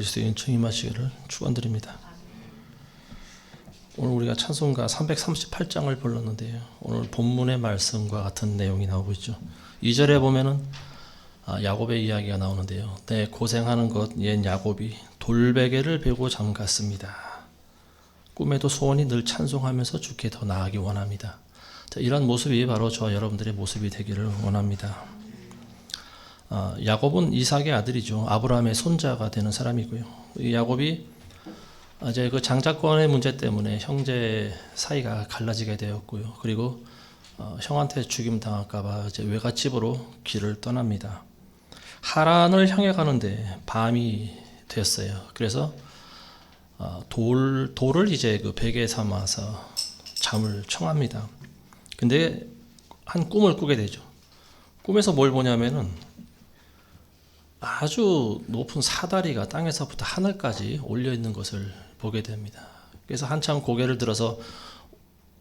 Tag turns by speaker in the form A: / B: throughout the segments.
A: 그리스도의 은총이 임하시기를 축원드립니다. 오늘 우리가 찬송가 338장을 불렀는데요. 오늘 본문의 말씀과 같은 내용이 나오고 있죠. 2절에 보면은 야곱의 이야기가 나오는데요. 내 고생하는 것 옛 야곱이 돌베개를 베고 잠갔습니다. 꿈에도 소원이 늘 찬송하면서 주께 더 나아가기 원합니다. 자, 이런 모습이 바로 저와 여러분들의 모습이 되기를 원합니다. 야곱은 이삭의 아들이죠. 아브라함의 손자가 되는 사람이고요. 이 야곱이 이제 그 장자권의 문제 때문에 형제 사이가 갈라지게 되었고요. 그리고 형한테 죽임 당할까봐 이제 외갓집으로 길을 떠납니다. 하란을 향해 가는데 밤이 됐어요. 그래서 돌을 이제 그 베개 삼아서 잠을 청합니다. 근데 한 꿈을 꾸게 되죠. 꿈에서 뭘 보냐면은 아주 높은 사다리가 땅에서부터 하늘까지 올려 있는 것을 보게 됩니다. 그래서 한참 고개를 들어서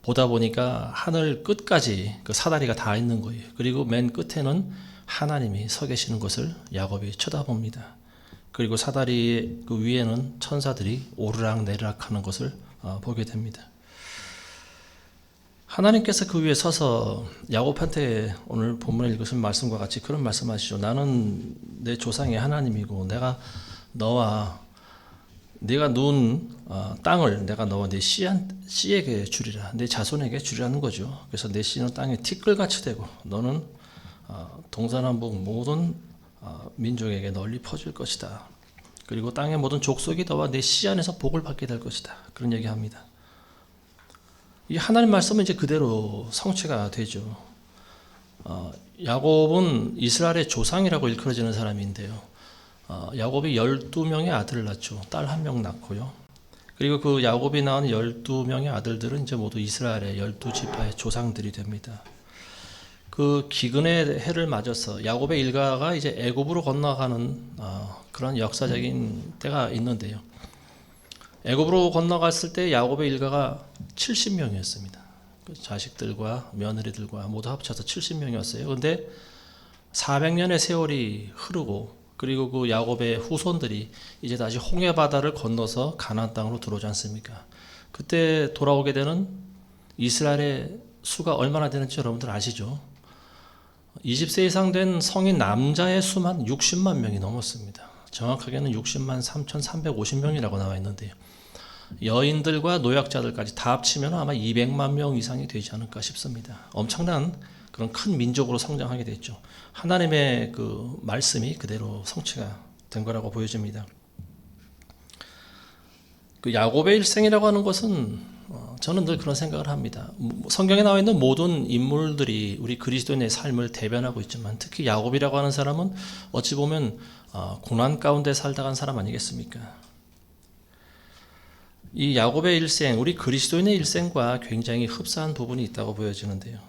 A: 보다 보니까 하늘 끝까지 그 사다리가 다 있는 거예요. 그리고 맨 끝에는 하나님이 서 계시는 것을 야곱이 쳐다봅니다. 그리고 사다리 그 위에는 천사들이 오르락 내리락 하는 것을 보게 됩니다. 하나님께서 그 위에 서서 야곱한테 오늘 본문에 읽으신 말씀과 같이 그런 말씀하시죠. 나는 내 조상의 하나님이고 네가 누운 땅을 내가 너와 네 씨에게 주리라. 내 자손에게 주리라는 거죠. 그래서 내 씨는 땅에 티끌같이 되고 너는 동서남북 모든 민족에게 널리 퍼질 것이다. 그리고 땅의 모든 족속이 너와 내 씨 안에서 복을 받게 될 것이다. 그런 얘기합니다. 이 하나님 말씀은 이제 그대로 성취가 되죠. 야곱은 이스라엘의 조상이라고 일컬어지는 사람인데요. 야곱이 12명의 아들을 낳죠. 딸 1명 낳고요. 그리고 그 야곱이 낳은 12명의 아들들은 이제 모두 이스라엘의 12지파의 조상들이 됩니다. 그 기근의 해를 맞아서 야곱의 일가가 이제 애굽으로 건너가는 그런 역사적인 때가 있는데요. 애굽으로 건너갔을 때 야곱의 일가가 70명이었습니다. 그 자식들과 며느리들과 모두 합쳐서 70명이었어요. 그런데 400년의 세월이 흐르고 그리고 그 야곱의 후손들이 이제 다시 홍해 바다를 건너서 가나안 땅으로 들어오지 않습니까? 그때 돌아오게 되는 이스라엘의 수가 얼마나 되는지 여러분들 아시죠? 20세 이상 된 성인 남자의 수만 60만 명이 넘었습니다. 정확하게는 60만 3,350명이라고 나와 있는데요. 여인들과 노약자들까지 다 합치면 아마 200만 명 이상이 되지 않을까 싶습니다. 엄청난 그런 큰 민족으로 성장하게 됐죠. 하나님의 그 말씀이 그대로 성취가 된 거라고 보여집니다. 그 야곱의 일생이라고 하는 것은 저는 늘 그런 생각을 합니다. 성경에 나와 있는 모든 인물들이 우리 그리스도인의 삶을 대변하고 있지만 특히 야곱이라고 하는 사람은 어찌 보면 고난 가운데 살다 간 사람 아니겠습니까? 이 야곱의 일생, 우리 그리스도인의 일생과 굉장히 흡사한 부분이 있다고 보여지는데요.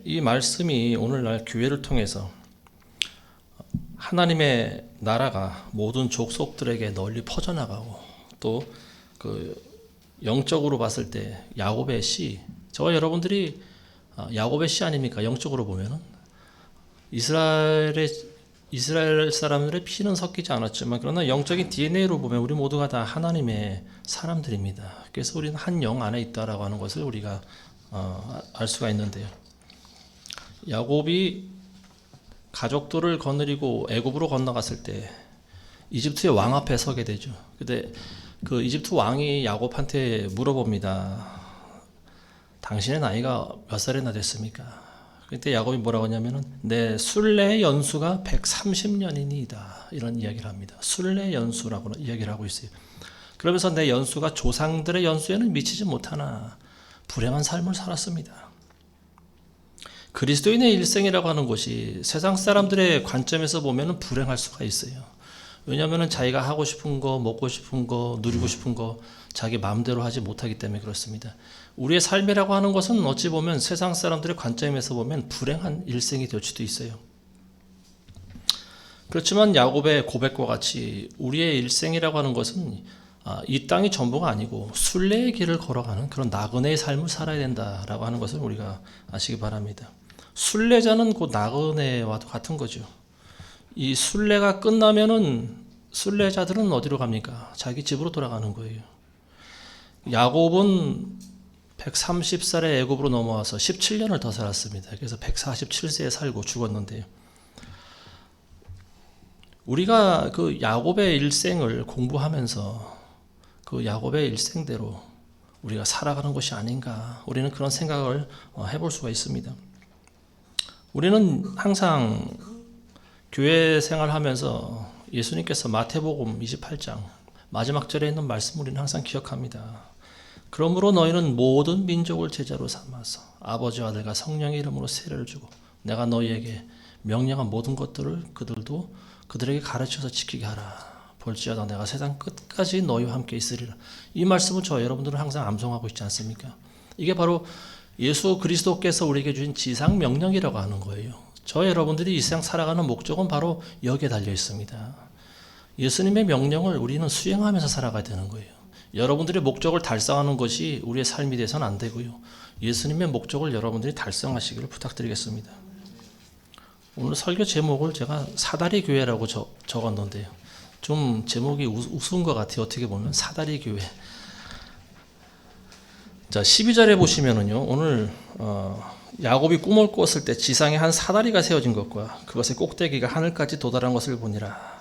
A: 이 말씀이 오늘날 교회를 통해서 하나님의 나라가 모든 족속들에게 널리 퍼져나가고 또 그 영적으로 봤을 때 야곱의 씨, 저와 여러분들이 야곱의 씨 아닙니까? 영적으로 보면은 이스라엘 사람들의 피는 섞이지 않았지만 그러나 영적인 DNA로 보면 우리 모두가 다 하나님의 사람들입니다. 그래서 우리는 한 영 안에 있다라고 하는 것을 우리가 알 수가 있는데요. 야곱이 가족들을 거느리고 애굽으로 건너갔을 때 이집트의 왕 앞에 서게 되죠. 근데 그 이집트 왕이 야곱한테 물어봅니다. 당신의 나이가 몇 살이나 됐습니까? 그때 야곱이 뭐라고 하냐면은 내 순례의 연수가 130년이니이다. 이런 이야기를 합니다. 순례 연수라고 이야기를 하고 있어요. 그러면서 내 연수가 조상들의 연수에는 미치지 못하나 불행한 삶을 살았습니다. 그리스도인의 일생이라고 하는 것이 세상 사람들의 관점에서 보면은 불행할 수가 있어요. 왜냐하면은 자기가 하고 싶은 거, 먹고 싶은 거, 누리고 싶은 거 자기 마음대로 하지 못하기 때문에 그렇습니다. 우리의 삶이라고 하는 것은 어찌 보면 세상 사람들의 관점에서 보면 불행한 일생이 될 수도 있어요. 그렇지만 야곱의 고백과 같이 우리의 일생이라고 하는 것은 이 땅이 전부가 아니고 순례의 길을 걸어가는 그런 나그네의 삶을 살아야 된다라고 하는 것을 우리가 아시기 바랍니다. 순례자는 곧 나그네와도 같은 거죠. 이 순례가 끝나면은 순례자들은 어디로 갑니까? 자기 집으로 돌아가는 거예요. 야곱은 130살에 애굽으로 넘어와서 17년을 더 살았습니다. 그래서 147세에 살고 죽었는데요. 우리가 그 야곱의 일생을 공부하면서 그 야곱의 일생대로 우리가 살아가는 것이 아닌가, 우리는 그런 생각을 해볼 수가 있습니다. 우리는 항상 교회 생활하면서 예수님께서 마태복음 28장 마지막 절에 있는 말씀 우리는 항상 기억합니다. 그러므로 너희는 모든 민족을 제자로 삼아서 아버지와 아들과 성령의 이름으로 세례를 주고 내가 너희에게 명령한 모든 것들을 그들에게 가르쳐서 지키게 하라. 볼지어다 내가 세상 끝까지 너희와 함께 있으리라. 이 말씀을 저 여러분들은 항상 암송하고 있지 않습니까? 이게 바로 예수 그리스도께서 우리에게 주신 지상 명령이라고 하는 거예요. 저 여러분들이 이 세상 살아가는 목적은 바로 여기에 달려 있습니다. 예수님의 명령을 우리는 수행하면서 살아가야 되는 거예요. 여러분들의 목적을 달성하는 것이 우리의 삶이 돼서는 안 되고요. 예수님의 목적을 여러분들이 달성하시기를 부탁드리겠습니다. 오늘 설교 제목을 제가 사다리 교회라고 적었는데요. 좀 제목이 우스운 것 같아요. 어떻게 보면 사다리 교회. 자, 12절에 보시면은요. 오늘 야곱이 꿈을 꿨을 때 지상에 한 사다리가 세워진 것과 그것의 꼭대기가 하늘까지 도달한 것을 보니라.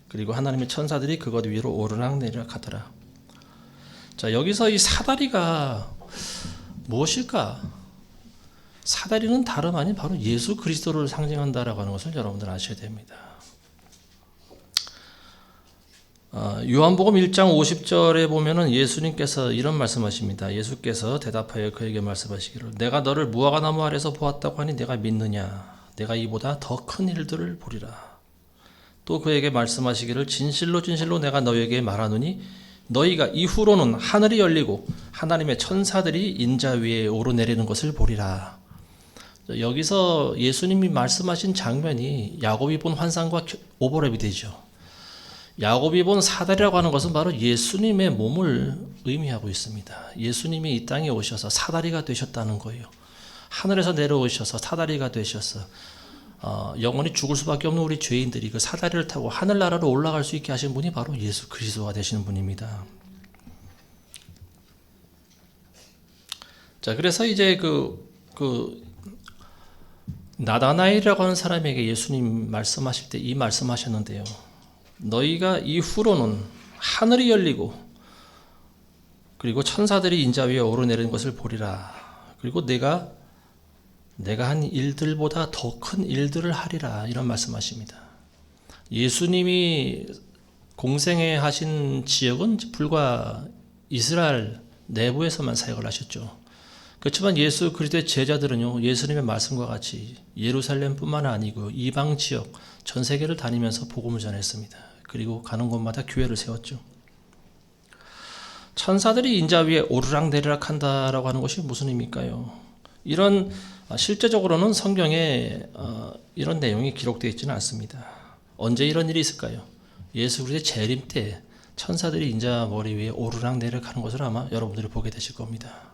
A: 그리고 하나님의 천사들이 그것 위로 오르락내리락 하더라. 자, 여기서 이 사다리가 무엇일까? 사다리는 다름 아닌 바로 예수 그리스도를 상징한다라고 하는 것을 여러분들 아셔야 됩니다. 요한복음 1장 50절에 보면은 예수님께서 이런 말씀하십니다. 예수께서 대답하여 그에게 말씀하시기를 내가 너를 무화과나무 아래서 보았다고 하니 내가 믿느냐? 내가 이보다 더 큰 일들을 보리라. 또 그에게 말씀하시기를 진실로 진실로 내가 너희에게 말하노니 너희가 이후로는 하늘이 열리고 하나님의 천사들이 인자 위에 오르내리는 것을 보리라. 여기서 예수님이 말씀하신 장면이 야곱이 본 환상과 오버랩이 되죠. 야곱이 본 사다리라고 하는 것은 바로 예수님의 몸을 의미하고 있습니다. 예수님이 이 땅에 오셔서 사다리가 되셨다는 거예요. 하늘에서 내려오셔서 사다리가 되셔서 영원히 죽을 수밖에 없는 우리 죄인들이 그 사다리를 타고 하늘나라로 올라갈 수 있게 하신 분이 바로 예수 그리스도가 되시는 분입니다. 자, 그래서 이제 나다나엘이라고 하는 사람에게 예수님 말씀하실 때 이 말씀하셨는데요. 너희가 이후로는 하늘이 열리고 그리고 천사들이 인자 위에 오르내리는 것을 보리라. 그리고 내가 한 일들보다 더 큰 일들을 하리라. 이런 말씀하십니다. 예수님이 공생애 하신 지역은 불과 이스라엘 내부에서만 사역을 하셨죠. 그렇지만 예수 그리스도의 제자들은요, 예수님의 말씀과 같이 예루살렘뿐만 아니고 이방 지역 전 세계를 다니면서 복음을 전했습니다. 그리고 가는 곳마다 교회를 세웠죠. 천사들이 인자 위에 오르락내리락 한다라고 하는 것이 무슨 의미일까요? 이런 실제적으로는 성경에 이런 내용이 기록되어 있지는 않습니다. 언제 이런 일이 있을까요? 예수 그리스도의 재림 때 천사들이 인자 머리 위에 오르락내리락 하는 것을 아마 여러분들이 보게 되실 겁니다.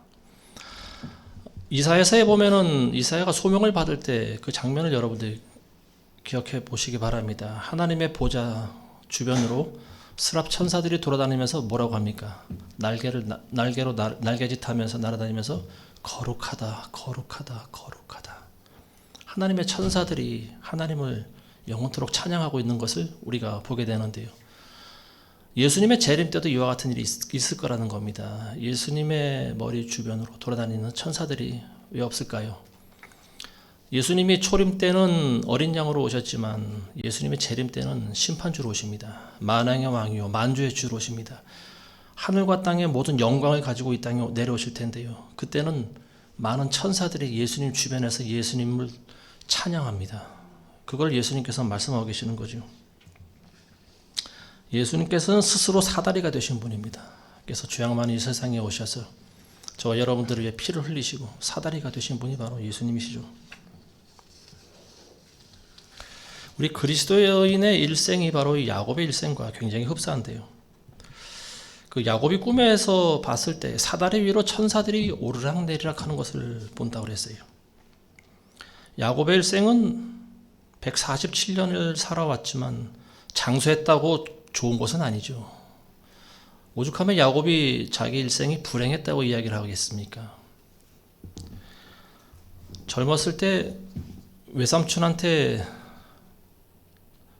A: 이사야서에 보면은 이사야가 소명을 받을 때 그 장면을 여러분들이 기억해 보시기 바랍니다. 하나님의 보좌 주변으로 스랍 천사들이 돌아다니면서 뭐라고 합니까? 날개로 날개짓하면서 날아다니면서 거룩하다, 거룩하다, 거룩하다. 하나님의 천사들이 하나님을 영원토록 찬양하고 있는 것을 우리가 보게 되는데요. 예수님의 재림 때도 이와 같은 일이 있을 거라는 겁니다. 예수님의 머리 주변으로 돌아다니는 천사들이 왜 없을까요? 예수님이 초림 때는 어린 양으로 오셨지만 예수님의 재림 때는 심판주로 오십니다. 만왕의 왕이요 만주의 주로 오십니다. 하늘과 땅의 모든 영광을 가지고 이 땅에 내려오실 텐데요. 그때는 많은 천사들이 예수님 주변에서 예수님을 찬양합니다. 그걸 예수님께서 말씀하고 계시는 거죠. 예수님께서는 스스로 사다리가 되신 분입니다. 그래서 죄악 많은 이 세상에 오셔서 저와 여러분들을 위해 피를 흘리시고 사다리가 되신 분이 바로 예수님이시죠. 우리 그리스도인의 일생이 바로 이 야곱의 일생과 굉장히 흡사한데요. 그 야곱이 꿈에서 봤을 때 사다리 위로 천사들이 오르락내리락 하는 것을 본다고 그랬어요. 야곱의 일생은 147년을 살아왔지만 장수했다고 좋은 것은 아니죠. 오죽하면 야곱이 자기 일생이 불행했다고 이야기를 하겠습니까? 젊었을 때 외삼촌한테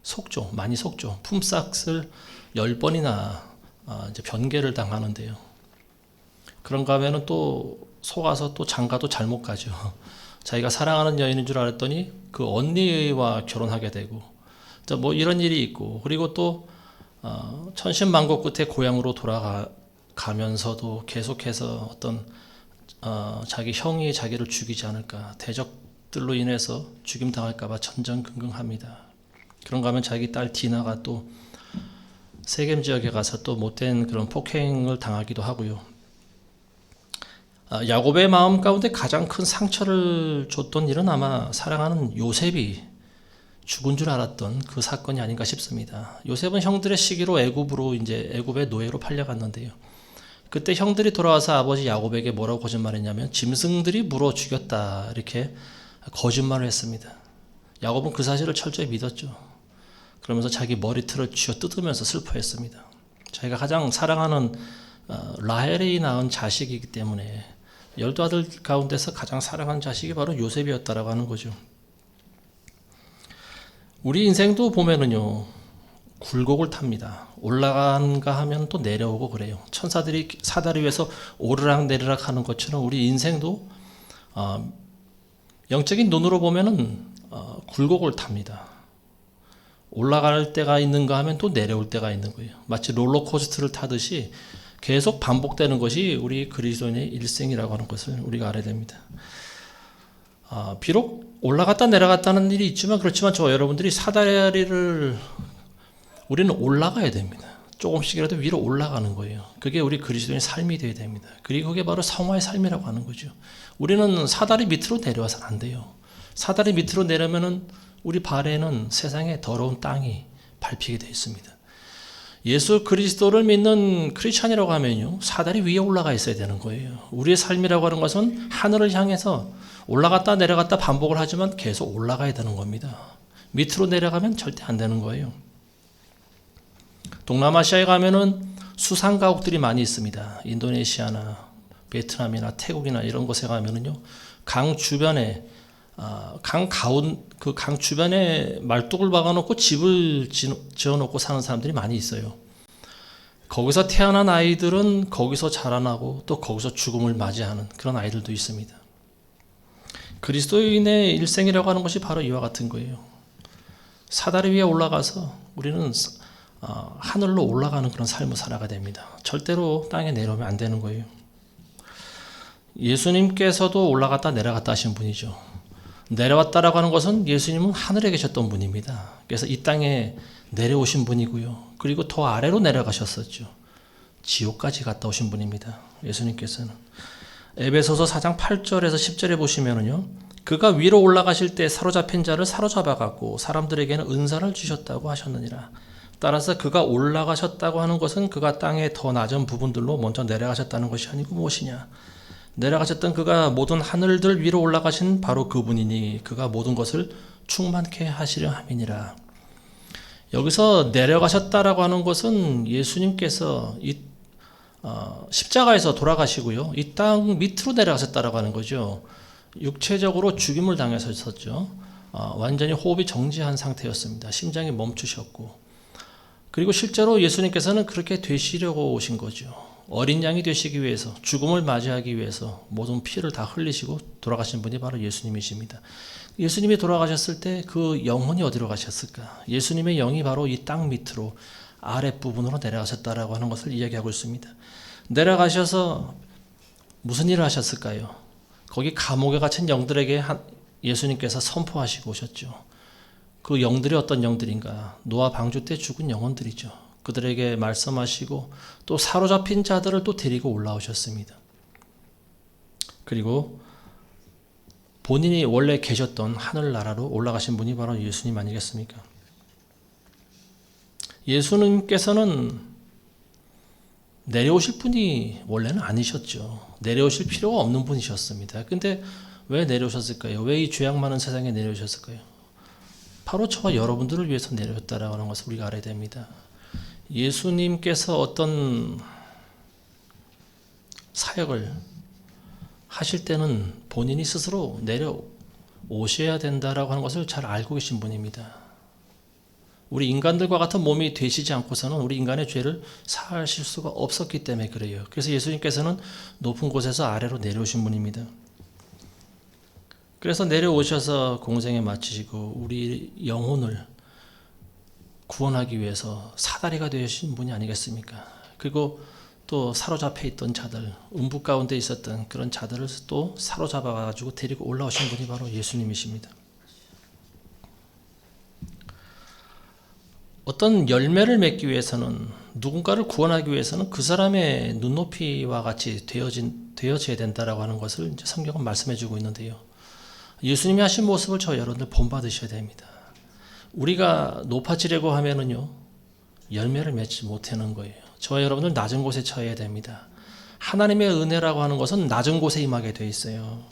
A: 속죠. 많이 속죠. 품삯을 10번이나 이제 변개를 당하는데요. 그런가 하면은 또 속아서 또 장가도 잘못 가죠. 자기가 사랑하는 여인인 줄 알았더니 그 언니와 결혼하게 되고, 뭐 이런 일이 있고, 그리고 또 천신만고 끝에 고향으로 돌아가면서도 계속해서 어떤 자기 형이 자기를 죽이지 않을까, 대적들로 인해서 죽임 당할까봐 전전긍긍합니다. 그런가 하면 자기 딸 디나가 또 세겜 지역에 가서 또 못된 그런 폭행을 당하기도 하고요. 야곱의 마음 가운데 가장 큰 상처를 줬던 일은 아마 사랑하는 요셉이 죽은 줄 알았던 그 사건이 아닌가 싶습니다. 요셉은 형들의 시기로 애굽으로 이제 애굽의 노예로 팔려갔는데요. 그때 형들이 돌아와서 아버지 야곱에게 뭐라고 거짓말했냐면 짐승들이 물어 죽였다, 이렇게 거짓말을 했습니다. 야곱은 그 사실을 철저히 믿었죠. 그러면서 자기 머리털을 쥐어 뜯으면서 슬퍼했습니다. 자기가 가장 사랑하는 라헬이 낳은 자식이기 때문에 12아들 가운데서 가장 사랑하는 자식이 바로 요셉이었다라고 하는 거죠. 우리 인생도 보면은요, 굴곡을 탑니다. 올라간가 하면 또 내려오고 그래요. 천사들이 사다리 위에서 오르락 내리락 하는 것처럼 우리 인생도 영적인 눈으로 보면은 굴곡을 탑니다. 올라갈 때가 있는가 하면 또 내려올 때가 있는 거예요. 마치 롤러코스터를 타듯이 계속 반복되는 것이 우리 그리스도인의 일생이라고 하는 것을 우리가 알아야 됩니다. 비록 올라갔다 내려갔다는 일이 있지만, 그렇지만 여러분들이 사다리를 우리는 올라가야 됩니다. 조금씩이라도 위로 올라가는 거예요. 그게 우리 그리스도인의 삶이 되어야 됩니다. 그리고 그게 바로 성화의 삶이라고 하는 거죠. 우리는 사다리 밑으로 내려와서는 안 돼요. 사다리 밑으로 내려면은 우리 발에는 세상의 더러운 땅이 밟히게 되어 있습니다. 예수 그리스도를 믿는 크리스찬이라고 하면요, 사다리 위에 올라가 있어야 되는 거예요. 우리의 삶이라고 하는 것은 하늘을 향해서 올라갔다 내려갔다 반복을 하지만 계속 올라가야 되는 겁니다. 밑으로 내려가면 절대 안 되는 거예요. 동남아시아에 가면은 수상 가옥들이 많이 있습니다. 인도네시아나 베트남이나 태국이나 이런 곳에 가면은요, 강 주변에 강 주변에 말뚝을 박아놓고 집을 지어놓고 사는 사람들이 많이 있어요. 거기서 태어난 아이들은 거기서 자라나고 또 거기서 죽음을 맞이하는 그런 아이들도 있습니다. 그리스도인의 일생이라고 하는 것이 바로 이와 같은 거예요. 사다리 위에 올라가서 우리는 하늘로 올라가는 그런 삶을 살아가야 됩니다. 절대로 땅에 내려오면 안 되는 거예요. 예수님께서도 올라갔다 내려갔다 하신 분이죠. 내려왔다라고 하는 것은 예수님은 하늘에 계셨던 분입니다. 그래서 이 땅에 내려오신 분이고요. 그리고 더 아래로 내려가셨었죠. 지옥까지 갔다 오신 분입니다. 예수님께서는. 에베소서 4장 8절에서 10절에 보시면은요, 그가 위로 올라가실 때 사로잡힌 자를 사로잡아 갖고 사람들에게는 은사를 주셨다고 하셨느니라. 따라서 그가 올라가셨다고 하는 것은 그가 땅의 더 낮은 부분들로 먼저 내려가셨다는 것이 아니고 무엇이냐? 내려가셨던 그가 모든 하늘들 위로 올라가신 바로 그분이니 그가 모든 것을 충만케 하시려 함이니라. 여기서 내려가셨다라고 하는 것은 예수님께서 십자가에서 돌아가시고요, 이 땅 밑으로 내려가셨다라고 하는 거죠. 육체적으로 죽임을 당하셨었죠. 완전히 호흡이 정지한 상태였습니다. 심장이 멈추셨고, 그리고 실제로 예수님께서는 그렇게 되시려고 오신 거죠. 어린 양이 되시기 위해서, 죽음을 맞이하기 위해서 모든 피를 다 흘리시고 돌아가신 분이 바로 예수님이십니다. 예수님이 돌아가셨을 때 그 영혼이 어디로 가셨을까? 예수님의 영이 바로 이 땅 밑으로 아랫부분으로 내려가셨다라고 하는 것을 이야기하고 있습니다. 내려가셔서 무슨 일을 하셨을까요? 거기 감옥에 갇힌 영들에게 예수님께서 선포하시고 오셨죠. 그 영들이 어떤 영들인가? 노아 방주 때 죽은 영혼들이죠. 그들에게 말씀하시고 또 사로잡힌 자들을 또 데리고 올라오셨습니다. 그리고 본인이 원래 계셨던 하늘나라로 올라가신 분이 바로 예수님 아니겠습니까? 예수님께서는 내려오실 분이 원래는 아니셨죠. 내려오실 필요가 없는 분이셨습니다. 근데 왜 내려오셨을까요? 왜 이 죄악 많은 세상에 내려오셨을까요? 바로 저와 여러분들을 위해서 내려왔다라고 하는 것을 우리가 알아야 됩니다. 예수님께서 어떤 사역을 하실 때는 본인이 스스로 내려오셔야 된다라고 하는 것을 잘 알고 계신 분입니다. 우리 인간들과 같은 몸이 되시지 않고서는 우리 인간의 죄를 사하실 수가 없었기 때문에 그래요. 그래서 예수님께서는 높은 곳에서 아래로 내려오신 분입니다. 그래서 내려오셔서 공생에 마치시고 우리 영혼을 구원하기 위해서 사다리가 되신 분이 아니겠습니까? 그리고 또 사로잡혀 있던 자들, 음부 가운데 있었던 그런 자들을 또 사로잡아 가지고 데리고 올라오신 분이 바로 예수님이십니다. 어떤 열매를 맺기 위해서는, 누군가를 구원하기 위해서는 그 사람의 눈높이와 같이 되어져야 된다라고 하는 것을 이제 성경은 말씀해 주고 있는데요. 예수님이 하신 모습을 저 여러분들 본받으셔야 됩니다. 우리가 높아지려고 하면은요, 열매를 맺지 못하는 거예요. 저와 여러분들 낮은 곳에 처해야 됩니다. 하나님의 은혜라고 하는 것은 낮은 곳에 임하게 되어 있어요.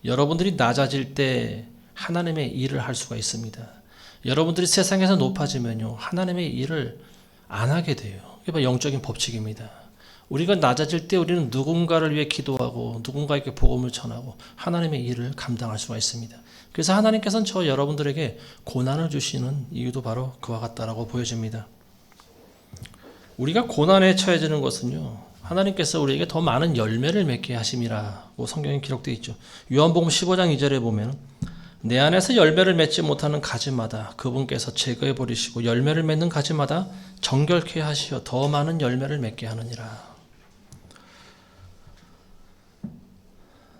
A: 여러분들이 낮아질 때 하나님의 일을 할 수가 있습니다. 여러분들이 세상에서 높아지면요, 하나님의 일을 안 하게 돼요. 이게 영적인 법칙입니다. 우리가 낮아질 때 우리는 누군가를 위해 기도하고 누군가에게 복음을 전하고 하나님의 일을 감당할 수가 있습니다. 그래서 하나님께서는 저 여러분들에게 고난을 주시는 이유도 바로 그와 같다라고 보여집니다. 우리가 고난에 처해지는 것은요, 하나님께서 우리에게 더 많은 열매를 맺게 하심이라고 성경에 기록되어 있죠. 요한복음 15장 2절에 보면 내 안에서 열매를 맺지 못하는 가지마다 그분께서 제거해 버리시고 열매를 맺는 가지마다 정결케 하시어 더 많은 열매를 맺게 하느니라.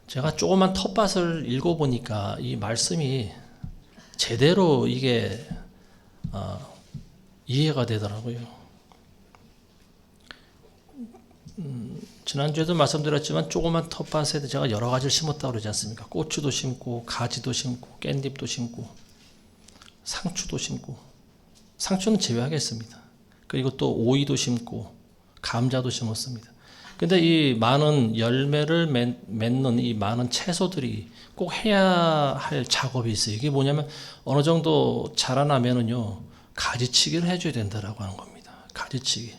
A: 제가 조그만 텃밭을 읽어보니까 이 말씀이 제대로 이게 이해가 되더라고요. 지난주에도 말씀드렸지만 조그만 텃밭에 제가 여러 가지를 심었다고 그러지 않습니까? 고추도 심고 가지도 심고 깻잎도 심고 상추도 심고, 상추는 제외하겠습니다. 그리고 또 오이도 심고 감자도 심었습니다. 근데 이 많은 열매를 맺는 이 많은 채소들이 꼭 해야 할 작업이 있어요. 이게 뭐냐면 어느 정도 자라나면은요, 가지치기를 해줘야 된다라고 하는 겁니다. 가지치기.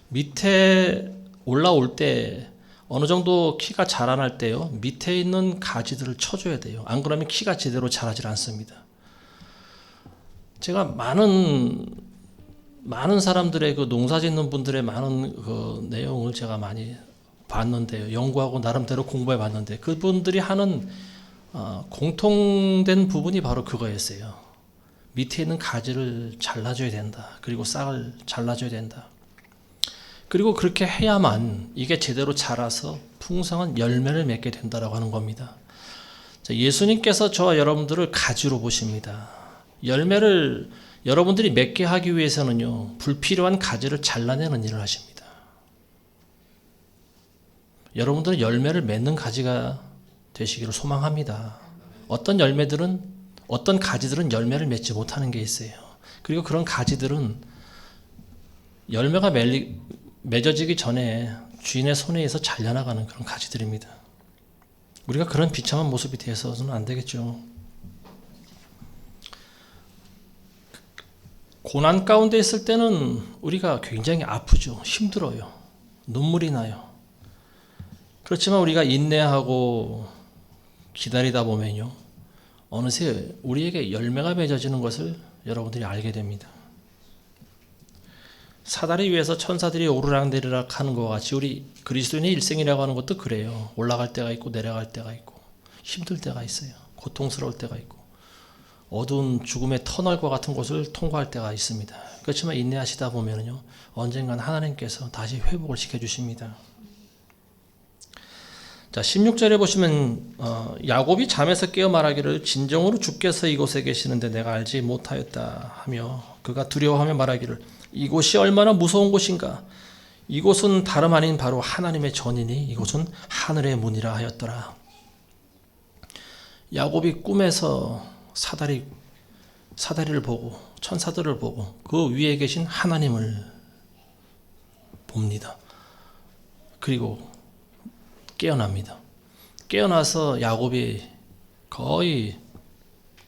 A: 밑에 올라올 때 어느 정도 키가 자라날 때요, 밑에 있는 가지들을 쳐줘야 돼요. 안 그러면 키가 제대로 자라질 않습니다. 제가 많은 사람들의 그 농사 짓는 분들의 많은 그 내용을 제가 많이 봤는데요. 연구하고 나름대로 공부해 봤는데 그분들이 하는 공통된 부분이 바로 그거였어요. 밑에 있는 가지를 잘라줘야 된다. 그리고 싹을 잘라줘야 된다. 그리고 그렇게 해야만 이게 제대로 자라서 풍성한 열매를 맺게 된다라고 하는 겁니다. 자, 예수님께서 저와 여러분들을 가지로 보십니다. 열매를 여러분들이 맺게 하기 위해서는요, 불필요한 가지를 잘라내는 일을 하십니다. 여러분들은 열매를 맺는 가지가 되시기를 소망합니다. 어떤 가지들은 열매를 맺지 못하는 게 있어요. 그리고 그런 가지들은 열매가 맺어지기 전에 주인의 손에 의해서 잘려나가는 그런 가지들입니다. 우리가 그런 비참한 모습이 되어서는 안 되겠죠. 고난 가운데 있을 때는 우리가 굉장히 아프죠. 힘들어요. 눈물이 나요. 그렇지만 우리가 인내하고 기다리다 보면요, 어느새 우리에게 열매가 맺어지는 것을 여러분들이 알게 됩니다. 사다리 위에서 천사들이 오르락내리락 하는 것과 같이 우리 그리스도인의 일생이라고 하는 것도 그래요. 올라갈 때가 있고 내려갈 때가 있고 힘들 때가 있어요. 고통스러울 때가 있고 어두운 죽음의 터널과 같은 곳을 통과할 때가 있습니다. 그렇지만 인내하시다 보면요, 언젠간 하나님께서 다시 회복을 시켜주십니다. 자, 16절에 보시면 야곱이 잠에서 깨어 말하기를 진정으로 주께서 이곳에 계시는데 내가 알지 못하였다 하며 그가 두려워하며 말하기를 이곳이 얼마나 무서운 곳인가. 이곳은 다름 아닌 바로 하나님의 전이니 이곳은 하늘의 문이라 하였더라. 야곱이 꿈에서 사다리를 보고 천사들을 보고 그 위에 계신 하나님을 봅니다. 그리고 깨어납니다. 깨어나서 야곱이 거의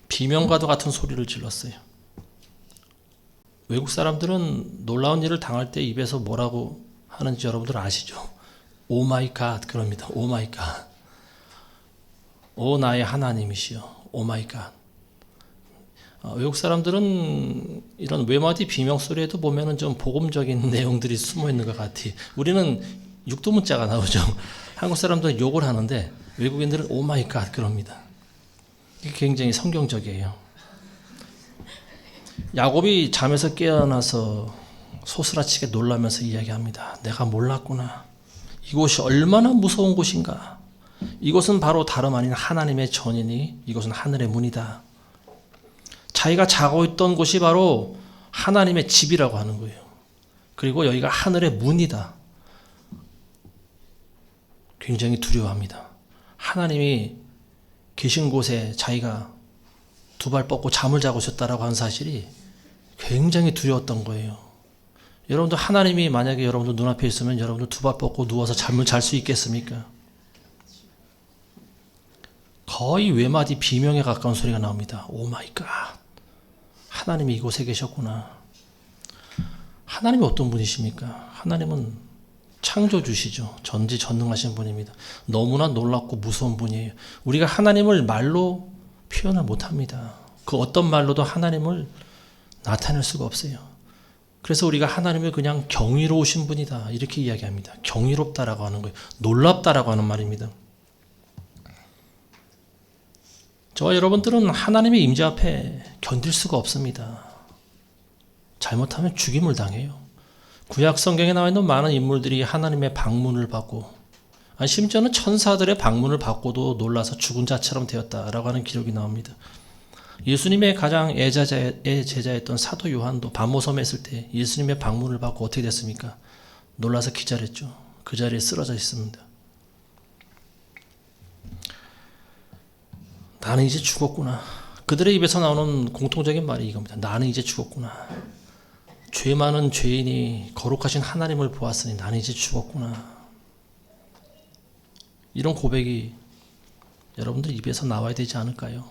A: 비명과도 같은 소리를 질렀어요. 외국 사람들은 놀라운 일을 당할 때 입에서 뭐라고 하는지 여러분들 아시죠? 오 마이 갓 그럽니다. 오 마이 갓. 오 나의 하나님이시여. 오 마이 갓. 외국 사람들은 이런 외마디 비명 소리에도 보면은 좀 복음적인 내용들이 숨어 있는 것 같아요. 우리는 육두문자가 나오죠. 한국 사람들은 욕을 하는데 외국인들은 오 마이 갓 그럽니다. 이게 굉장히 성경적이에요. 야곱이 잠에서 깨어나서 소스라치게 놀라면서 이야기합니다. 내가 몰랐구나. 이곳이 얼마나 무서운 곳인가. 이곳은 바로 다름 아닌 하나님의 전이니 이곳은 하늘의 문이다. 자기가 자고 있던 곳이 바로 하나님의 집이라고 하는 거예요. 그리고 여기가 하늘의 문이다. 굉장히 두려워합니다. 하나님이 계신 곳에 자기가 두 발 뻗고 잠을 자고 있었다라고 하는 사실이 굉장히 두려웠던 거예요. 여러분들 하나님이 만약에 여러분들 눈앞에 있으면 여러분들 두 발 뻗고 누워서 잠을 잘 수 있겠습니까? 거의 외마디 비명에 가까운 소리가 나옵니다. 오 마이 갓. 하나님이 이곳에 계셨구나. 하나님이 어떤 분이십니까? 하나님은 창조주시죠. 전지전능하신 분입니다. 너무나 놀랍고 무서운 분이에요. 우리가 하나님을 말로 표현을 못합니다. 그 어떤 말로도 하나님을 나타낼 수가 없어요. 그래서 우리가 하나님을 그냥 경이로우신 분이다 이렇게 이야기합니다. 경이롭다라고 하는 거예요. 놀랍다라고 하는 말입니다. 저와 여러분들은 하나님의 임재 앞에 견딜 수가 없습니다. 잘못하면 죽임을 당해요. 구약 성경에 나와 있는 많은 인물들이 하나님의 방문을 받고 심지어는 천사들의 방문을 받고도 놀라서 죽은 자처럼 되었다라고 하는 기록이 나옵니다. 예수님의 가장 애제자였던 사도 요한도 반모섬에 있을 때 예수님의 방문을 받고 어떻게 됐습니까? 놀라서 기절했죠. 그 자리에 쓰러져 있습니다. 나는 이제 죽었구나. 그들의 입에서 나오는 공통적인 말이 이겁니다. 나는 이제 죽었구나. 죄 많은 죄인이 거룩하신 하나님을 보았으니 나는 이제 죽었구나. 이런 고백이 여러분들 입에서 나와야 되지 않을까요?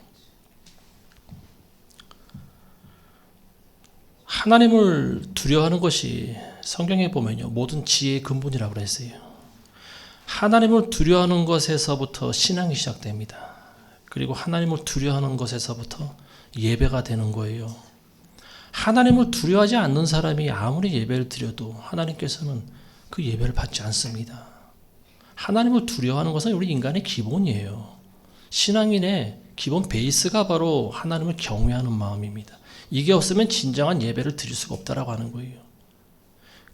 A: 하나님을 두려워하는 것이 성경에 보면요, 모든 지혜의 근본이라고 그랬어요. 하나님을 두려워하는 것에서부터 신앙이 시작됩니다. 그리고 하나님을 두려워하는 것에서부터 예배가 되는 거예요. 하나님을 두려워하지 않는 사람이 아무리 예배를 드려도 하나님께서는 그 예배를 받지 않습니다. 하나님을 두려워하는 것은 우리 인간의 기본이에요. 신앙인의 기본 베이스가 바로 하나님을 경외하는 마음입니다. 이게 없으면 진정한 예배를 드릴 수가 없다라고 하는 거예요.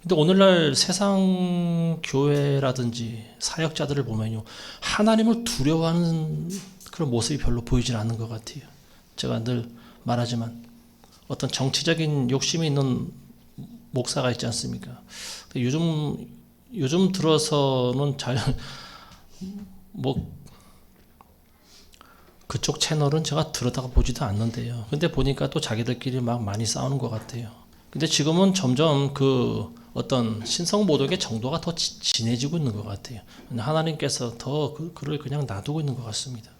A: 근데 오늘날 세상 교회라든지 사역자들을 보면요, 하나님을 두려워하는 그런 모습이 별로 보이질 않는 것 같아요. 제가 늘 말하지만 어떤 정치적인 욕심이 있는 목사가 있지 않습니까? 요즘 들어서는 그쪽 채널은 제가 들여다가 보지도 않는데요. 근데 보니까 또 자기들끼리 막 많이 싸우는 것 같아요. 근데 지금은 점점 그 어떤 신성모독의 정도가 더 진해지고 있는 것 같아요. 하나님께서 더 그를 그냥 놔두고 있는 것 같습니다.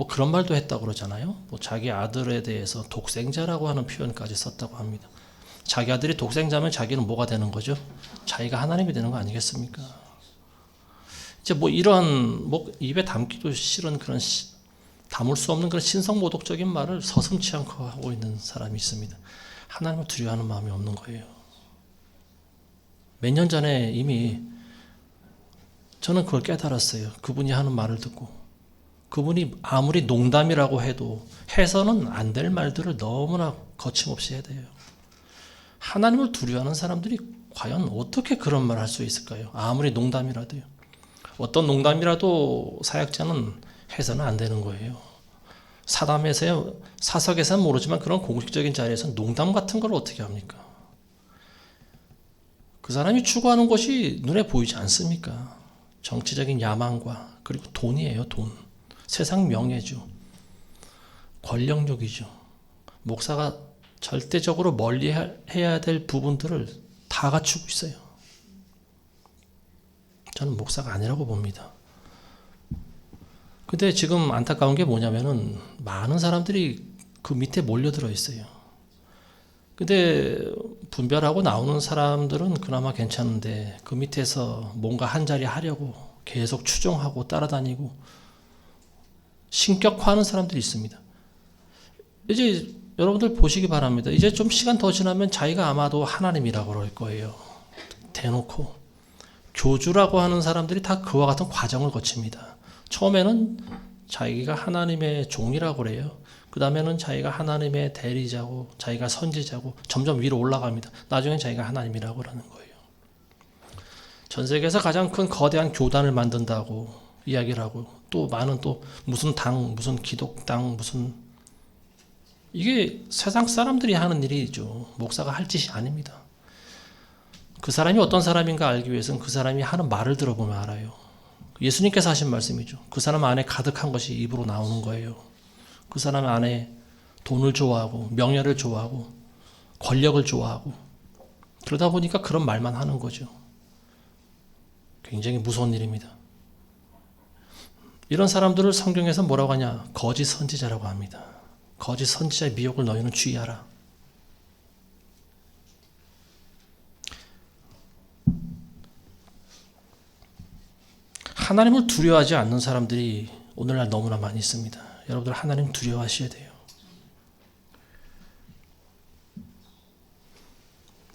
A: 그런 말도 했다고 그러잖아요. 자기 아들에 대해서 독생자라고 하는 표현까지 썼다고 합니다. 자기 아들이 독생자면 자기는 뭐가 되는 거죠? 자기가 하나님이 되는 거 아니겠습니까? 이제 이런 입에 담기도 싫은 그런 담을 수 없는 그런 신성모독적인 말을 서슴지 않고 하고 있는 사람이 있습니다. 하나님을 두려워하는 마음이 없는 거예요. 몇 년 전에 이미 저는 그걸 깨달았어요. 그분이 하는 말을 듣고. 그분이 아무리 농담이라고 해도 해서는 안 될 말들을 너무나 거침없이 해야 돼요. 하나님을 두려워하는 사람들이 과연 어떻게 그런 말을 할 수 있을까요? 아무리 농담이라도요. 어떤 농담이라도 사역자는 해서는 안 되는 거예요. 사석에서는 모르지만 그런 공식적인 자리에서 농담 같은 걸 어떻게 합니까? 그 사람이 추구하는 것이 눈에 보이지 않습니까? 정치적인 야망과 그리고 돈이에요, 돈. 세상 명예죠. 권력욕이죠. 목사가 절대적으로 멀리 해야 될 부분들을 다 갖추고 있어요. 저는 목사가 아니라고 봅니다. 근데 지금 안타까운 게 뭐냐면은 많은 사람들이 그 밑에 몰려들어 있어요. 근데 분별하고 나오는 사람들은 그나마 괜찮은데 그 밑에서 뭔가 한 자리 하려고 계속 추종하고 따라다니고 신격화하는 사람들이 있습니다. 이제 여러분들 보시기 바랍니다. 이제 좀 시간 더 지나면 자기가 아마도 하나님이라고 그럴 거예요. 대놓고. 교주라고 하는 사람들이 다 그와 같은 과정을 거칩니다. 처음에는 자기가 하나님의 종이라고 그래요. 그 다음에는 자기가 하나님의 대리자고 자기가 선지자고 점점 위로 올라갑니다. 나중엔 자기가 하나님이라고 그러는 거예요. 전 세계에서 가장 큰 거대한 교단을 만든다고 이야기를 하고 또 많은 또 무슨 당, 무슨 기독당, 무슨 이게 세상 사람들이 하는 일이죠. 목사가 할 짓이 아닙니다. 그 사람이 어떤 사람인가 알기 위해서는 그 사람이 하는 말을 들어보면 알아요. 예수님께서 하신 말씀이죠. 그 사람 안에 가득한 것이 입으로 나오는 거예요. 그 사람 안에 돈을 좋아하고 명예를 좋아하고 권력을 좋아하고 그러다 보니까 그런 말만 하는 거죠. 굉장히 무서운 일입니다. 이런 사람들을 성경에서 뭐라고 하냐? 거짓 선지자라고 합니다. 거짓 선지자의 미혹을 너희는 주의하라. 하나님을 두려워하지 않는 사람들이 오늘날 너무나 많이 있습니다. 여러분들 하나님 두려워하셔야 돼요.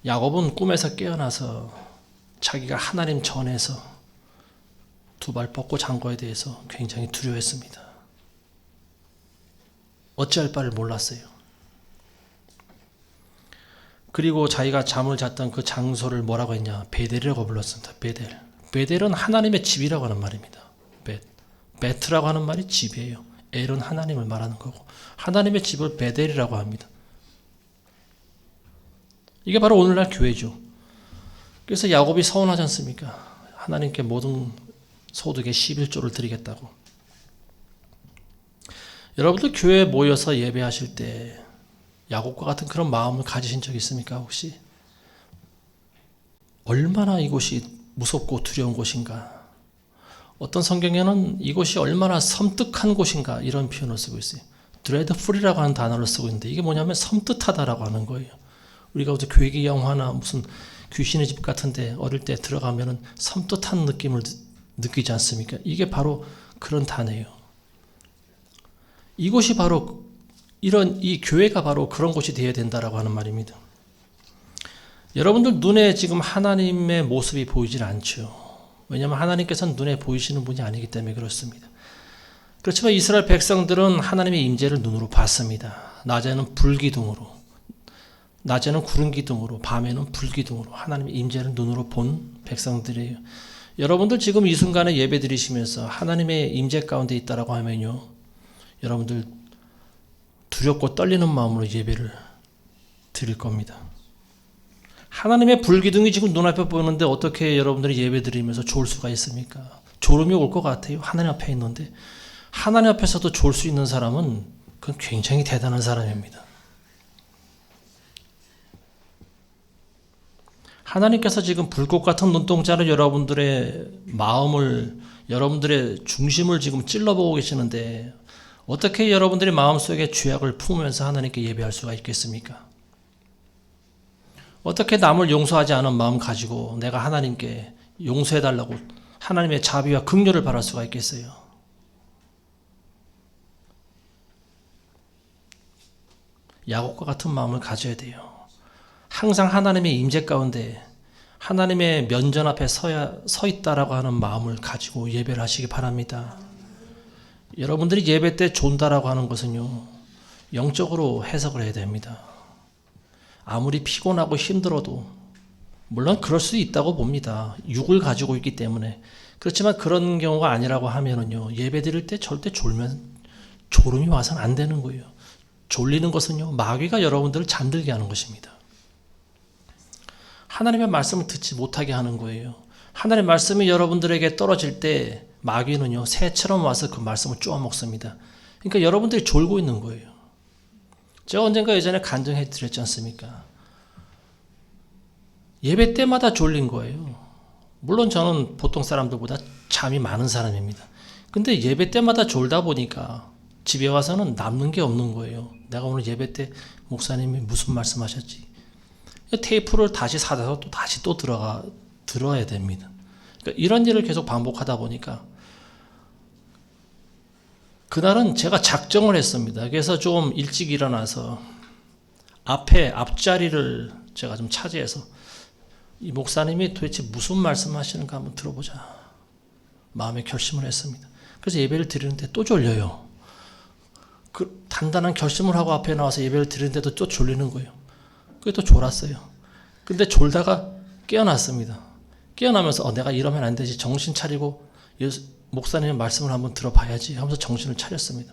A: 야곱은 꿈에서 깨어나서 자기가 하나님 전에서 두 발 뻗고 잔 거에 대해서 굉장히 두려워했습니다. 어찌할 바를 몰랐어요. 그리고 자기가 잠을 잤던 그 장소를 뭐라고 했냐? 베델이라고 불렀습니다. 베델. 베델은 하나님의 집이라고 하는 말입니다. 베트라고 하는 말이 집이에요. 엘은 하나님을 말하는 거고 하나님의 집을 베델이라고 합니다. 이게 바로 오늘날 교회죠. 그래서 야곱이 서운하지 않습니까? 하나님께 모든 소득의 11조를 드리겠다고. 여러분들 교회에 모여서 예배하실 때 야곱과 같은 그런 마음을 가지신 적 있습니까? 혹시? 얼마나 이곳이 무섭고 두려운 곳인가? 어떤 성경에는 이곳이 얼마나 섬뜩한 곳인가 이런 표현을 쓰고 있어요. dreadful이라고 하는 단어를 쓰고 있는데 이게 뭐냐면 섬뜩하다라고 하는 거예요. 우리가 어제 교회기 영화나 무슨 귀신의 집 같은데 어릴 때 들어가면은 섬뜩한 느낌을 느끼지 않습니까? 이게 바로 그런 단어예요. 이곳이 바로 이 교회가 바로 그런 곳이 되어야 된다라고 하는 말입니다. 여러분들 눈에 지금 하나님의 모습이 보이질 않죠. 왜냐하면 하나님께서는 눈에 보이시는 분이 아니기 때문에 그렇습니다. 그렇지만 이스라엘 백성들은 하나님의 임재를 눈으로 봤습니다. 낮에는 불기둥으로, 낮에는 구름 기둥으로, 밤에는 불기둥으로 하나님의 임재를 눈으로 본 백성들이에요. 여러분들 지금 이 순간에 예배 드리시면서 하나님의 임재 가운데 있다라고 하면요, 여러분들 두렵고 떨리는 마음으로 예배를 드릴 겁니다. 하나님의 불기둥이 지금 눈앞에 보이는데 어떻게 여러분들이 예배 드리면서 졸 수가 있습니까? 졸음이 올 것 같아요. 하나님 앞에 있는데. 하나님 앞에서도 졸 수 있는 사람은 그건 굉장히 대단한 사람입니다. 하나님께서 지금 불꽃 같은 눈동자로 여러분들의 마음을, 여러분들의 중심을 지금 찔러보고 계시는데 어떻게 여러분들의 마음속에 죄악을 품으면서 하나님께 예배할 수가 있겠습니까? 어떻게 남을 용서하지 않은 마음 가지고 내가 하나님께 용서해달라고 하나님의 자비와 긍휼을 바랄 수가 있겠어요? 야곱과 같은 마음을 가져야 돼요. 항상 하나님의 임재 가운데 하나님의 면전 앞에 서 있다라고 하는 마음을 가지고 예배를 하시기 바랍니다. 여러분들이 예배 때 존다라고 하는 것은요, 영적으로 해석을 해야 됩니다. 아무리 피곤하고 힘들어도 물론 그럴 수 있다고 봅니다. 육을 가지고 있기 때문에. 그렇지만 그런 경우가 아니라고 하면은요, 예배 드릴 때 절대 졸음이 와서는 안 되는 거예요. 졸리는 것은요, 마귀가 여러분들을 잠들게 하는 것입니다. 하나님의 말씀을 듣지 못하게 하는 거예요. 하나님의 말씀이 여러분들에게 떨어질 때 마귀는요, 새처럼 와서 그 말씀을 쪼아 먹습니다. 그러니까 여러분들이 졸고 있는 거예요. 제가 언젠가 예전에 간증해 드렸지 않습니까? 예배 때마다 졸린 거예요. 물론 저는 보통 사람들보다 잠이 많은 사람입니다. 근데 예배 때마다 졸다 보니까 집에 와서는 남는 게 없는 거예요. 내가 오늘 예배 때 목사님이 무슨 말씀하셨지? 테이프를 다시 사다가 또 다시 또 들어야 됩니다. 그러니까 이런 일을 계속 반복하다 보니까 그날은 제가 작정을 했습니다. 그래서 좀 일찍 일어나서 앞자리를 제가 좀 차지해서 이 목사님이 도대체 무슨 말씀하시는가 한번 들어보자 마음에 결심을 했습니다. 그래서 예배를 드리는데 또 졸려요. 그 단단한 결심을 하고 앞에 나와서 예배를 드리는데도 또 졸리는 거예요. 그게 또 졸았어요. 근데 졸다가 깨어났습니다. 깨어나면서 내가 이러면 안 되지. 정신 차리고 목사님의 말씀을 한번 들어봐야지 하면서 정신을 차렸습니다.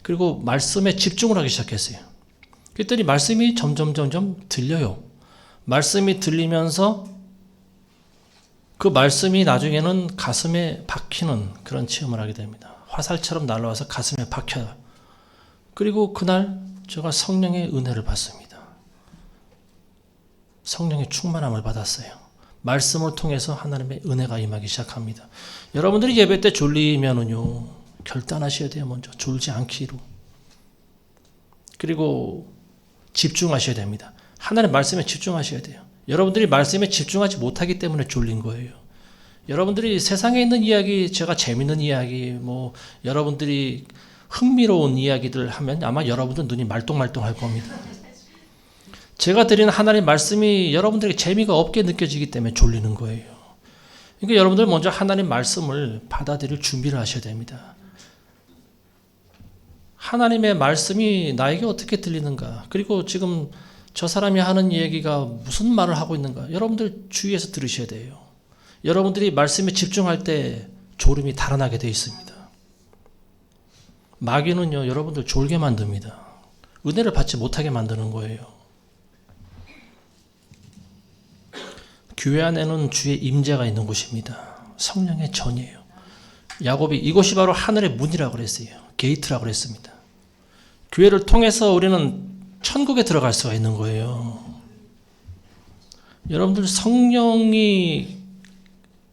A: 그리고 말씀에 집중을 하기 시작했어요. 그랬더니 말씀이 점점 들려요. 말씀이 들리면서 그 말씀이 나중에는 가슴에 박히는 그런 체험을 하게 됩니다. 화살처럼 날아와서 가슴에 박혀요. 그리고 그날 제가 성령의 은혜를 받습니다. 성령의 충만함을 받았어요. 말씀을 통해서 하나님의 은혜가 임하기 시작합니다. 여러분들이 예배 때 졸리면은요, 결단하셔야 돼요. 먼저 졸지 않기로. 그리고 집중하셔야 됩니다. 하나님의 말씀에 집중하셔야 돼요. 여러분들이 말씀에 집중하지 못하기 때문에 졸린 거예요. 여러분들이 세상에 있는 이야기, 제가 재밌는 이야기, 여러분들이 흥미로운 이야기들 하면 아마 여러분들 눈이 말똥말똥할 겁니다. 제가 드리는 하나님의 말씀이 여러분들에게 재미가 없게 느껴지기 때문에 졸리는 거예요. 그러니까 여러분들 먼저 하나님의 말씀을 받아들일 준비를 하셔야 됩니다. 하나님의 말씀이 나에게 어떻게 들리는가? 그리고 지금 저 사람이 하는 얘기가 무슨 말을 하고 있는가? 여러분들 주의해서 들으셔야 돼요. 여러분들이 말씀에 집중할 때 졸음이 달아나게 되어 있습니다. 마귀는요, 여러분들 졸게 만듭니다. 은혜를 받지 못하게 만드는 거예요. 교회 안에는 주의 임재가 있는 곳입니다. 성령의 전이에요. 야곱이 이곳이 바로 하늘의 문이라고 그랬어요. 게이트라고 그랬습니다. 교회를 통해서 우리는 천국에 들어갈 수가 있는 거예요. 여러분들 성령이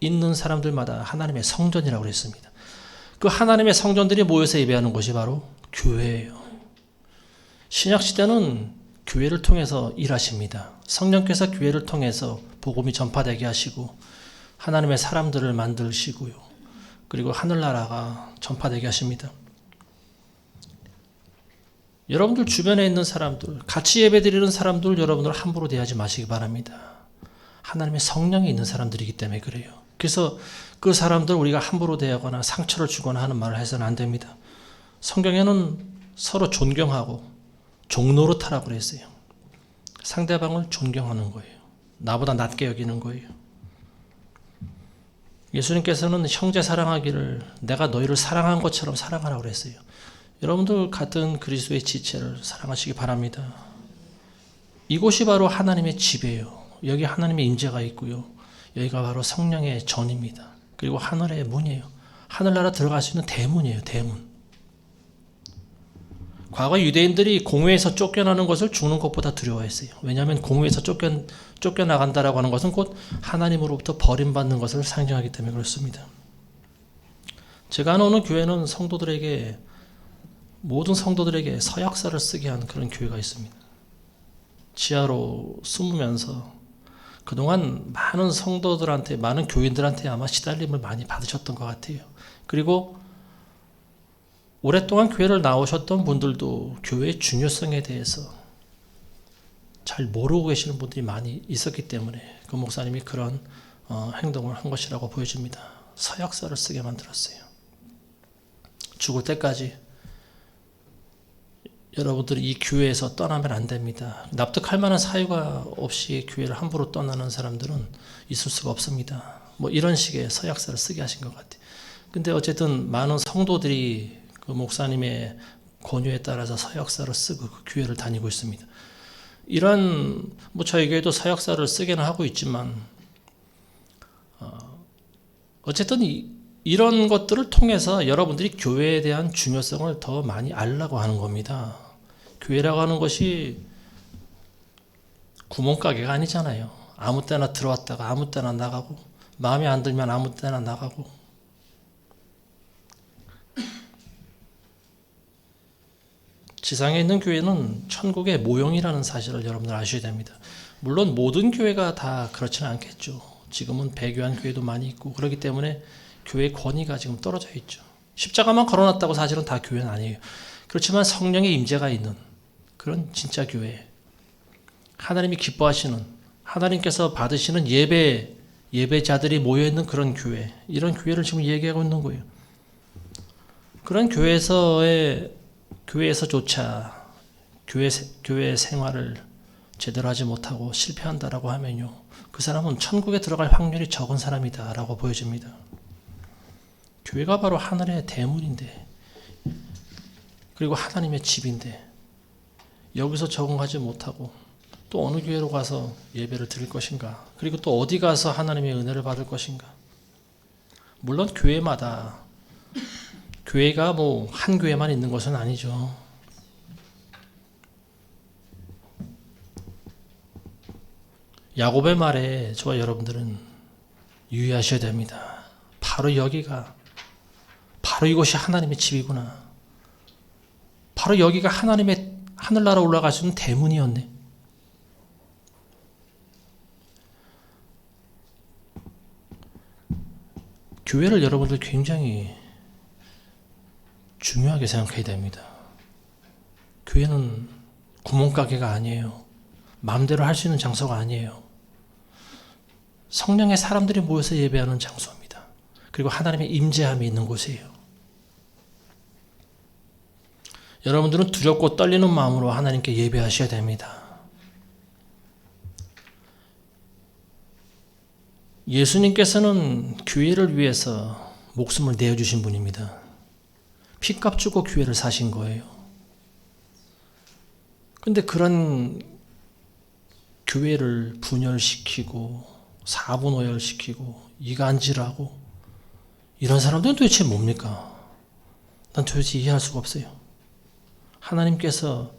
A: 있는 사람들마다 하나님의 성전이라고 그랬습니다. 그 하나님의 성전들이 모여서 예배하는 곳이 바로 교회예요. 신약시대는 교회를 통해서 일하십니다. 성령께서 교회를 통해서 복음이 전파되게 하시고 하나님의 사람들을 만드시고요. 그리고 하늘나라가 전파되게 하십니다. 여러분들 주변에 있는 사람들, 같이 예배드리는 사람들 여러분들 함부로 대하지 마시기 바랍니다. 하나님의 성령이 있는 사람들이기 때문에 그래요. 그래서 그 사람들 우리가 함부로 대하거나 상처를 주거나 하는 말을 해서는 안 됩니다. 성경에는 서로 존경하고 종노릇하라고 그랬어요. 상대방을 존경하는 거예요. 나보다 낮게 여기는 거예요. 예수님께서는 형제 사랑하기를 내가 너희를 사랑한 것처럼 사랑하라고 그랬어요. 여러분들 같은 그리스도의 지체를 사랑하시기 바랍니다. 이곳이 바로 하나님의 집이에요. 여기 하나님의 임재가 있고요. 여기가 바로 성령의 전입니다. 그리고 하늘의 문이에요. 하늘나라 들어갈 수 있는 대문이에요. 대문. 과거 유대인들이 공회에서 쫓겨나는 것을 죽는 것보다 두려워했어요. 왜냐하면 공회에서 쫓겨나간다라고 하는 것은 곧 하나님으로부터 버림받는 것을 상징하기 때문에 그렇습니다. 제가 아는 교회는 모든 성도들에게 서약서를 쓰게 한 그런 교회가 있습니다. 지하로 숨으면서 그동안 많은 성도들한테, 많은 교인들한테 아마 시달림을 많이 받으셨던 것 같아요. 그리고 오랫동안 교회를 나오셨던 분들도 교회의 중요성에 대해서 잘 모르고 계시는 분들이 많이 있었기 때문에 그 목사님이 그런 행동을 한 것이라고 보여집니다. 서약서를 쓰게 만들었어요. 죽을 때까지 여러분들이 이 교회에서 떠나면 안 됩니다. 납득할 만한 사유가 없이 교회를 함부로 떠나는 사람들은 있을 수가 없습니다. 이런 식의 서약서를 쓰게 하신 것 같아요. 근데 어쨌든 많은 성도들이 그 목사님의 권유에 따라서 서약서를 쓰고 그 교회를 다니고 있습니다. 이런 저희 교회도 서약서를 쓰게는 하고 있지만 어쨌든 이런 것들을 통해서 여러분들이 교회에 대한 중요성을 더 많이 알라고 하는 겁니다. 교회라고 하는 것이 구멍가게가 아니잖아요. 아무 때나 들어왔다가 아무 때나 나가고 마음에 안 들면 아무 때나 나가고 지상에 있는 교회는 천국의 모형이라는 사실을 여러분들 아셔야 됩니다. 물론 모든 교회가 다 그렇지는 않겠죠. 지금은 배교한 교회도 많이 있고 그렇기 때문에 교회 권위가 지금 떨어져 있죠. 십자가만 걸어놨다고 사실은 다 교회는 아니에요. 그렇지만 성령의 임재가 있는 그런 진짜 교회, 하나님이 기뻐하시는, 하나님께서 받으시는 예배자들이 모여있는 그런 교회, 이런 교회를 지금 얘기하고 있는 거예요. 그런 교회에서조차 교회 생활을 제대로 하지 못하고 실패한다라고 하면요, 그 사람은 천국에 들어갈 확률이 적은 사람이다라고 보여집니다. 교회가 바로 하늘의 대문인데, 그리고 하나님의 집인데, 여기서 적응하지 못하고 또 어느 교회로 가서 예배를 드릴 것인가, 그리고 또 어디 가서 하나님의 은혜를 받을 것인가. 물론 교회마다, 교회가 뭐 한 교회만 있는 것은 아니죠. 야곱의 말에 저와 여러분들은 유의하셔야 됩니다. 바로 이곳이 하나님의 집이구나. 바로 여기가 하나님의 하늘나라 올라갈 수 있는 대문이었네. 교회를 여러분들 굉장히 중요하게 생각해야 됩니다. 교회는 구멍가게가 아니에요. 마음대로 할 수 있는 장소가 아니에요. 성령의 사람들이 모여서 예배하는 장소입니다. 그리고 하나님의 임재함이 있는 곳이에요. 여러분들은 두렵고 떨리는 마음으로 하나님께 예배하셔야 됩니다. 예수님께서는 교회를 위해서 목숨을 내어주신 분입니다. 피값 주고 교회를 사신 거예요. 근데 그런 교회를 분열시키고 사분오열시키고 이간질하고 이런 사람들은 도대체 뭡니까? 난 도대체 이해할 수가 없어요. 하나님께서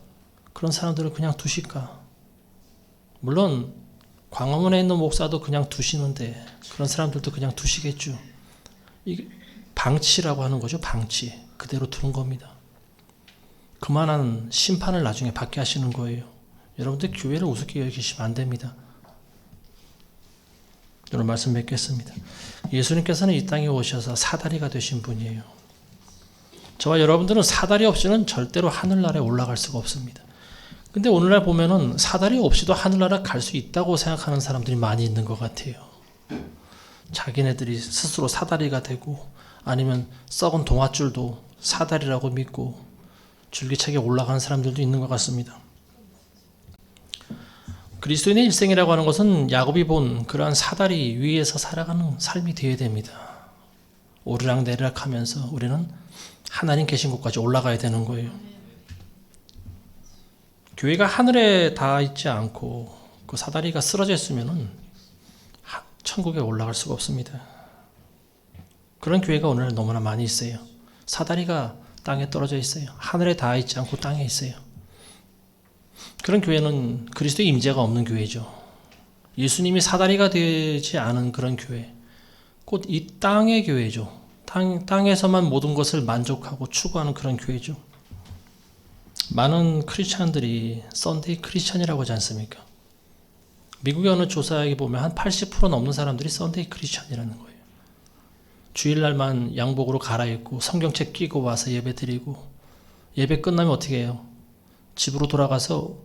A: 그런 사람들을 그냥 두실까? 물론 광화문에 있는 목사도 그냥 두시는데 그런 사람들도 그냥 두시겠죠. 이게 방치라고 하는 거죠. 방치. 그대로 두는 겁니다. 그만한 심판을 나중에 받게 하시는 거예요. 여러분들 교회를 우습게 여기시면 안 됩니다. 오늘 말씀 맺겠습니다. 예수님께서는 이 땅에 오셔서 사다리가 되신 분이에요. 저와 여러분들은 사다리 없이는 절대로 하늘나라에 올라갈 수가 없습니다. 근데 오늘날 보면은 사다리 없이도 하늘나라 갈 수 있다고 생각하는 사람들이 많이 있는 것 같아요. 자기네들이 스스로 사다리가 되고 아니면 썩은 동아줄도 사다리라고 믿고 줄기차게 올라가는 사람들도 있는 것 같습니다. 그리스도인의 일생이라고 하는 것은 야곱이 본 그러한 사다리 위에서 살아가는 삶이 되어야 됩니다. 오르락내리락 하면서 우리는 하나님 계신 곳까지 올라가야 되는 거예요. 교회가 하늘에 닿아 있지 않고 그 사다리가 쓰러져 있으면 천국에 올라갈 수가 없습니다. 그런 교회가 오늘 너무나 많이 있어요. 사다리가 땅에 떨어져 있어요. 하늘에 닿아 있지 않고 땅에 있어요. 그런 교회는 그리스도의 임재가 없는 교회죠. 예수님이 사다리가 되지 않은 그런 교회, 곧 이 땅의 교회죠. 땅에서만 모든 것을 만족하고 추구하는 그런 교회죠. 많은 크리스찬들이 썬데이 크리스찬이라고 하지 않습니까? 미국의 어느 조사에 보면 한 80% 넘는 사람들이 썬데이 크리스찬이라는 거예요. 주일날만 양복으로 갈아입고 성경책 끼고 와서 예배 드리고, 예배 끝나면 어떻게 해요? 집으로 돌아가서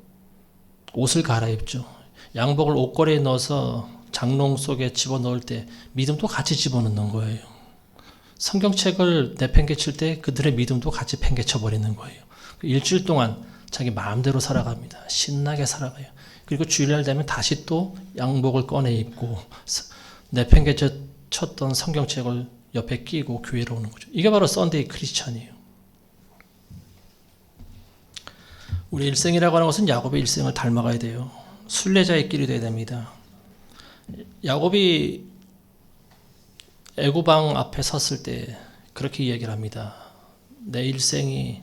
A: 옷을 갈아입죠. 양복을 옷걸이에 넣어서 장롱 속에 집어넣을 때 믿음도 같이 집어넣는 거예요. 성경책을 내팽개칠 때 그들의 믿음도 같이 팽개쳐버리는 거예요. 일주일 동안 자기 마음대로 살아갑니다. 신나게 살아가요. 그리고 주일날 되면 다시 또 양복을 꺼내 입고 내팽개쳤던 성경책을 옆에 끼고 교회로 오는 거죠. 이게 바로 썬데이 크리스찬이에요. 우리 일생이라고 하는 것은 야곱의 일생을 닮아가야 돼요. 순례자의 길이 되어야 됩니다. 야곱이 애고방 앞에 섰을 때 그렇게 이야기를 합니다. 내 일생이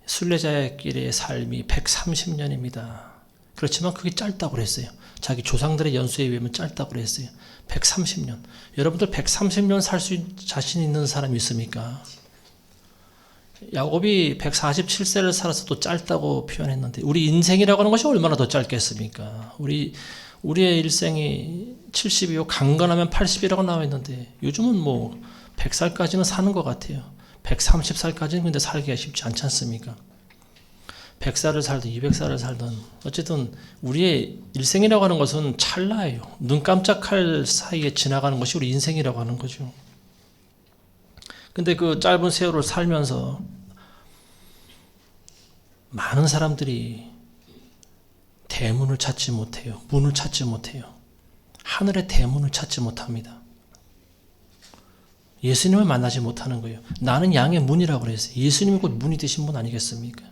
A: 순례자의 길의 삶이 130년입니다. 그렇지만 그게 짧다고 그랬어요. 자기 조상들의 연수에 비하면 짧다고 그랬어요. 130년. 여러분들 130년 살 수 자신 있는 사람이 있습니까? 야곱이 147세를 살아서도 짧다고 표현했는데 우리 인생이라고 하는 것이 얼마나 더 짧겠습니까? 우리의 일생이 70이요 강건하면 80이라고 나와 있는데 요즘은 뭐 100살까지는 사는 것 같아요. 130살까지는 근데 살기가 쉽지 않지 않습니까? 100살을 살든 200살을 살든 어쨌든 우리의 일생이라고 하는 것은 찰나예요. 눈 깜짝할 사이에 지나가는 것이 우리 인생이라고 하는 거죠. 근데 그 짧은 세월을 살면서 많은 사람들이 대문을 찾지 못해요. 문을 찾지 못해요. 하늘의 대문을 찾지 못합니다. 예수님을 만나지 못하는 거예요. 나는 양의 문이라고 그랬어요. 예수님이 곧 문이 되신 분 아니겠습니까?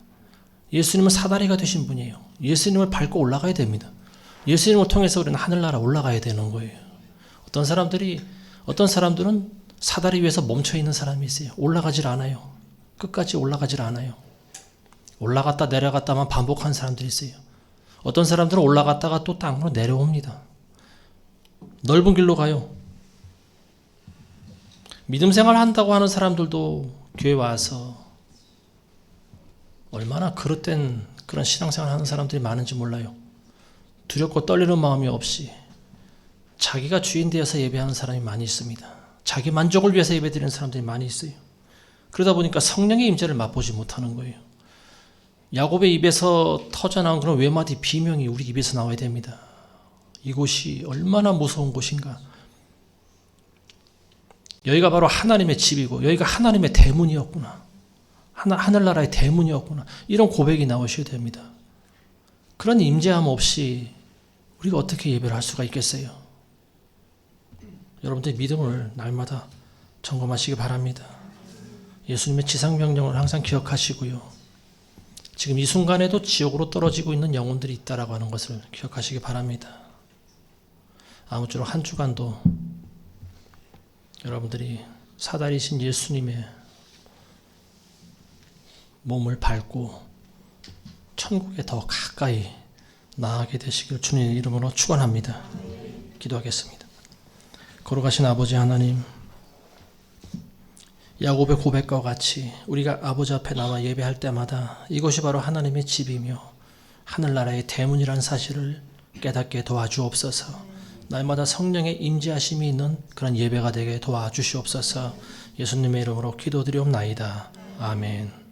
A: 예수님은 사다리가 되신 분이에요. 예수님을 밟고 올라가야 됩니다. 예수님을 통해서 우리는 하늘나라 올라가야 되는 거예요. 어떤 사람들은 사다리 위에서 멈춰 있는 사람이 있어요. 올라가질 않아요. 끝까지 올라가질 않아요. 올라갔다 내려갔다만 반복하는 사람들이 있어요. 어떤 사람들은 올라갔다가 또 땅으로 내려옵니다. 넓은 길로 가요. 믿음 생활 한다고 하는 사람들도 교회 와서 얼마나 그릇된 그런 신앙생활 하는 사람들이 많은지 몰라요. 두렵고 떨리는 마음이 없이 자기가 주인 되어서 예배하는 사람이 많이 있습니다. 자기 만족을 위해서 예배드리는 사람들이 많이 있어요. 그러다 보니까 성령의 임재를 맛보지 못하는 거예요. 야곱의 입에서 터져나온 그런 외마디 비명이 우리 입에서 나와야 됩니다. 이곳이 얼마나 무서운 곳인가. 여기가 바로 하나님의 집이고 여기가 하나님의 대문이었구나. 하늘나라의 대문이었구나. 이런 고백이 나오셔야 됩니다. 그런 임재함 없이 우리가 어떻게 예배를 할 수가 있겠어요? 여러분들의 믿음을 날마다 점검하시기 바랍니다. 예수님의 지상명령을 항상 기억하시고요. 지금 이 순간에도 지옥으로 떨어지고 있는 영혼들이 있다라고 하는 것을 기억하시기 바랍니다. 아무쪼록 한 주간도 여러분들이 사다리신 예수님의 몸을 밟고 천국에 더 가까이 나아가게 되시길 주님의 이름으로 축원합니다. 기도하겠습니다. 거룩하신 아버지 하나님, 야곱의 고백과 같이 우리가 아버지 앞에 나와 예배할 때마다 이것이 바로 하나님의 집이며 하늘나라의 대문이라는 사실을 깨닫게 도와주옵소서. 날마다 성령의 임재하심이 있는 그런 예배가 되게 도와주시옵소서. 예수님의 이름으로 기도드리옵나이다. 아멘.